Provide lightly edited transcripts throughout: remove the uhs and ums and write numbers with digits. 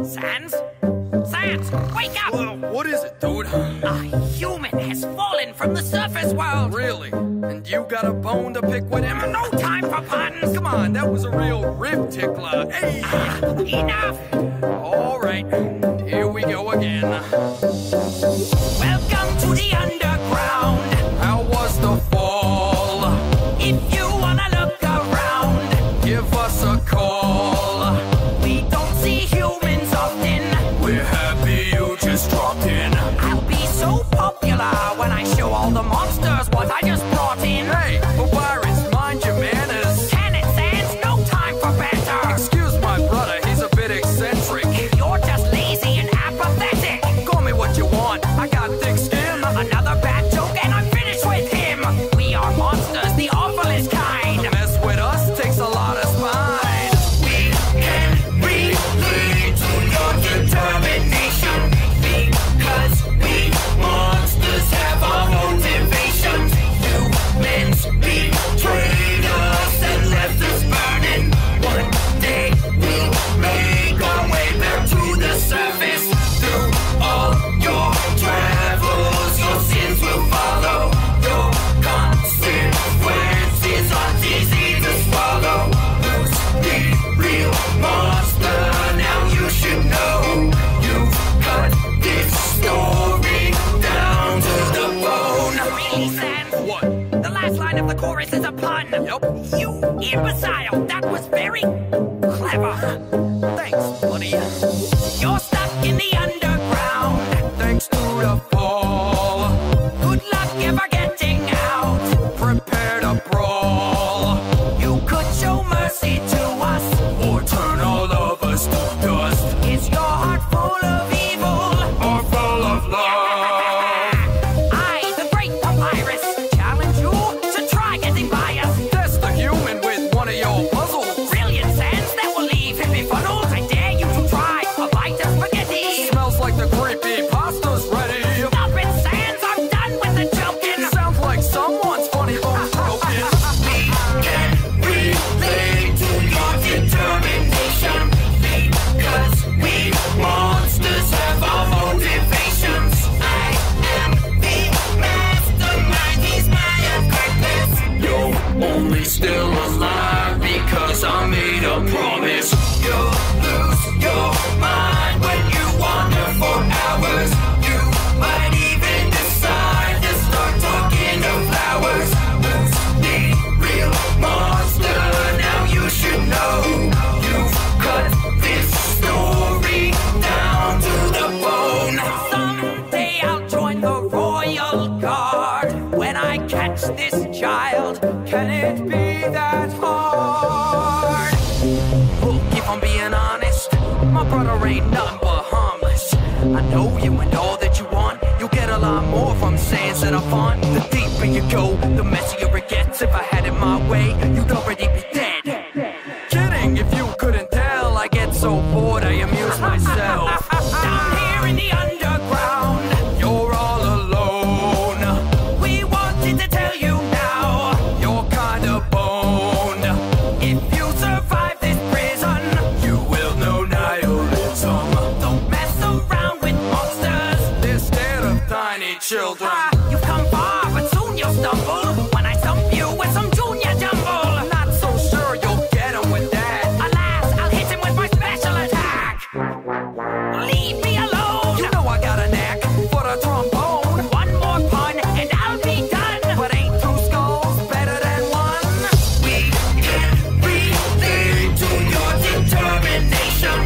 Sans? Sans, wake up! What is it, dude? A human has fallen from the surface world! Really? And you got a bone to pick with him? No time for puns! Come on, that was a real rib tickler. Hey! Enough! All right, here we go again. Welcome to the underground! How was the fall? If you wanna look around, Give us a call. we don't see humans often. We're happy you just dropped in. I'll be so popular when I show all the monsters what I just brought in. Hey, Papyrus, mind your manners. Can it, Sans? No time for banter! Excuse my brother, he's a bit eccentric. You're just lazy and apathetic! Call me what you want, I got thick skin. Another bad joke and I'm finished with him! We are monsters, the awfulest kind! Mess with us takes a lot of spine. We can relate to your determination, because we monsters have our motivations. Humans betrayed us and left us burning. One day we'll make our way back to the surface. Through all your travels, your sins will follow. Your consequences aren't easy to swallow. Who's the real monster? Now you should know. You've cut this story down to the bone. Really, Sans? What? The last line of the chorus is a pun. Yep. You imbecile! That was very clever. Thanks, buddy. You're stuck in the underground. Thanks to the fall. Good luck ever getting out. Prepare to brawl. You could show mercy to us. Or turn all of us to dust. Is your heart full of evil? Or full of love. I, the great Papyrus, challenge you to try getting by us. Test the human with one of your puzzles. Brilliant, Sans, that will leave him befuddled. I dare you to try a bite of spaghetti. Smells like the creepy pasta's ready. Stop it, Sans, I'm done with the joking. Sounds like someone's funny bone's broken. We can relate to your determination, because we monsters have our motivations. I am the mastermind, he's my apprentice. You're only still alive because I made a promise. You'll lose your mind when you wander for hours. You might even decide to start talking to flowers. Who's the real monster? Now you should know. You've cut this story down to the bone. Someday I'll join the royal guard. When I catch this child, can it be that hard? Look, if I'm being honest, my brother ain't nothing but harmless. I know you and all that you want. You'll get a lot more from Sans that I font. The deeper you go, the messier it gets. If I had it my way, you'd already be dead. Kidding, if you couldn't tell, I get so bored I amuse myself. Down here in the underground, You're all alone. we wanted to tell you now. You're kinda boned. If you survive this prison, You will know nihilism. don't mess around with monsters. They're scared of tiny children. You've come far, but soon you'll stumble when I thump you with some junior jumble. Not so sure you'll get 'em with that. Alas, I'll hit him with my special attack. Leave me alone. You know I got a knack for the trombone. One more pun and I'll be done. But ain't two skulls better than one? We can relate to your determination,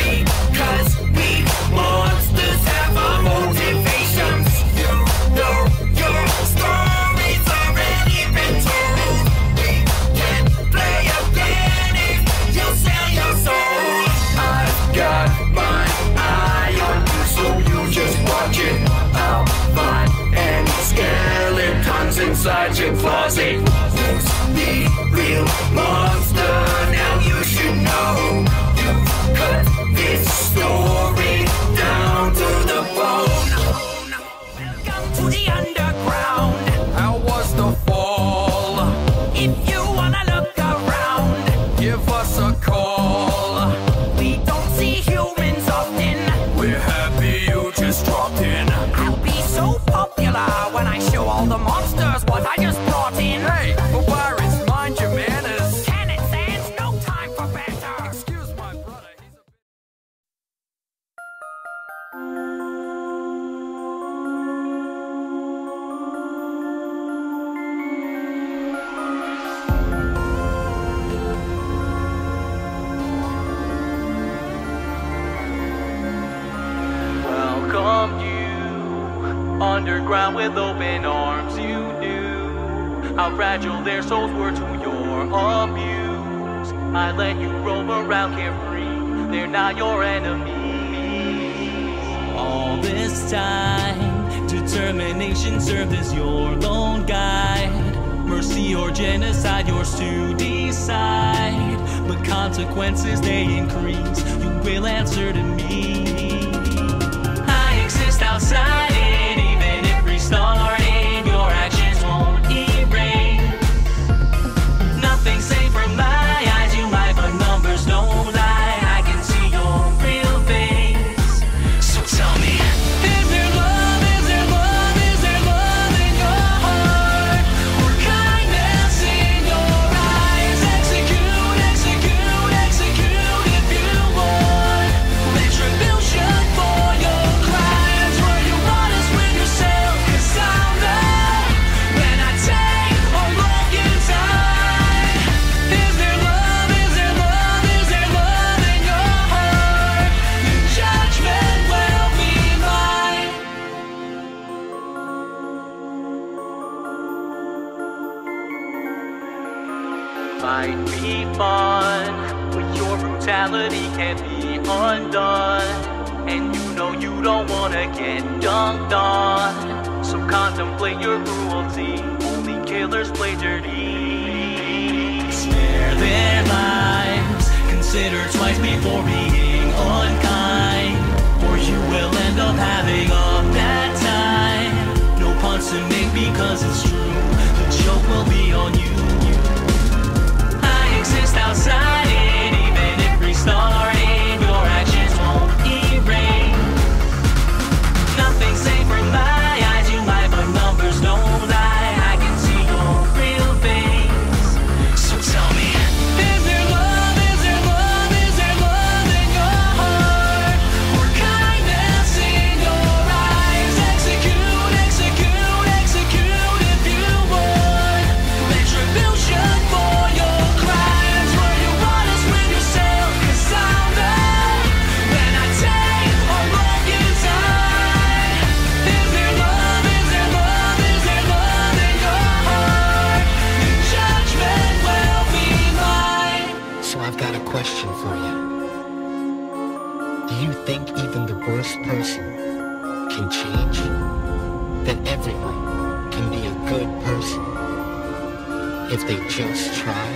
because we monsters have our motivations. You know your story's already been told. We can play again if you sell your soul. I've got my eye on you, so you just watch it. I'll find any skeletons inside your closet. Who's the real monster? Now you should know. You've cut this story down to the bone. Welcome to the underground. How was the fall? If you wanna look around, Give us a call. we don't see you ground with open arms. You knew how fragile their souls were to your abuse. I let you roam around carefree, they're not your enemy. All this time, determination served as your lone guide. Mercy or genocide, yours to decide. But consequences, they increase. You will answer to me. I exist outside it, even if restarted. Your actions won't erase. Nothing's safe from my eyes. You might, but numbers don't lie. I can see your real face. So tell me, is there love? Is there love? Is there love in your heart? Or kindness in your eyes? Execute, execute, execute if you want. Retribution for your crimes. Were you honest with yourself? 'Cause I'm not. When I take a look inside, is there love? Is there love? Is there love in your heart? The judgment will be mine. Might be fun, but your brutality can't be undone. And you know you don't wanna get dunked on. So contemplate your cruelty, only killers play dirty. Spare their lives, consider twice before being unkind, or you will end up having a bad time. No puns to make because it's true, the joke will be on you. I exist outside it, even if restarted. Your actions won't erase. Nothing's safe from my eyes. You might, but numbers don't lie. I can see your real face. So tell me, is there love? Is there love? Is there love in your heart? Or kindness in your eyes? Execute, execute, execute if you want. Retribution for your crimes. Were you honest with yourself? 'Cause I'm not. When I take a look inside, is there love? Is there love? Is there love in your heart? The judgment will be mine. So I've got a question for you. Do you think even the worst person can change? That everyone can be a good person if they just try?